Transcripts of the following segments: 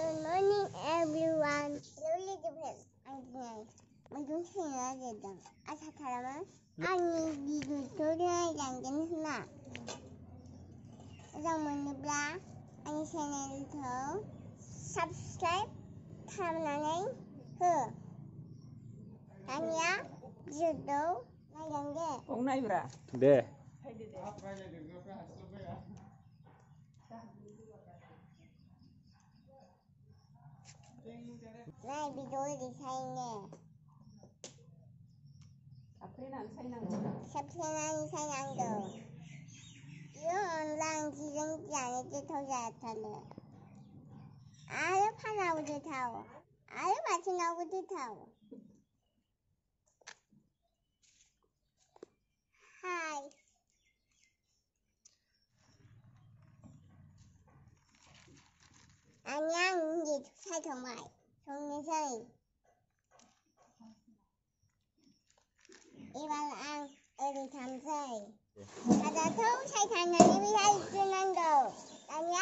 Good morning, everyone. Really different. Mình xin là gì đó. Anh thật là anh đi du tour này rằng đến nào. Rằng mình được lá. Anh sẽ nên thử subscribe tham gia này. 아니야? 지도 나 연계. 옥나이브라. 네. 나 비디오 디자인해. 샵세난 사냥도. 이런 지정지 않을지 도자탄데. 아유 파나우드 타워. 아유 마치나우드 타워. Hi. 안녕, 이제 살펴봐요. 동영상이. 이발랑 어디 잠자이. 가자, 통 살타는 이비사이 준한도. 아니야?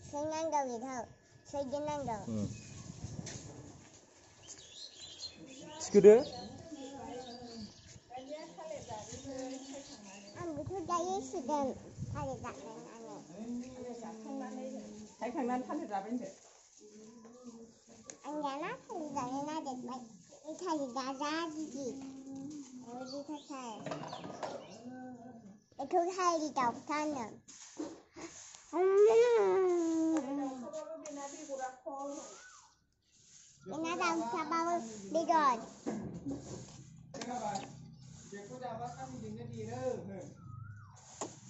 준한도 위더. 세준한도. 스크드? 무슨 자유 시간 하리 잡는 Thấy thằngนั้นthân thì ra bên đây. anh nhà nó thì giờ nên là đẹp vậy đi thay thì ra gì đi thay cái thứ hai đi đọc thân nữa cái nó đang sao bao đi rồi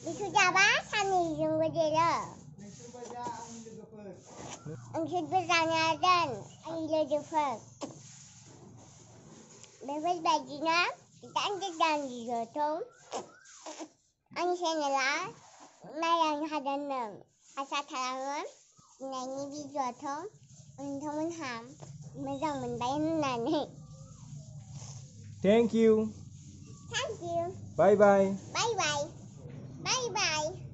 đi thu ra bác sao mình dùng cái gì đó anh xin bây giờ nhà dân anh lên được phần để với bài gì nữa thì anh biết làm gì rồi thôi anh xem này lá nay anh hay đến nữa anh sẽ thay lắm này như bây giờ thôi mình không muốn hàm bây giờ mình bay này Thank you. thank you Bye bye. bye bye bye bye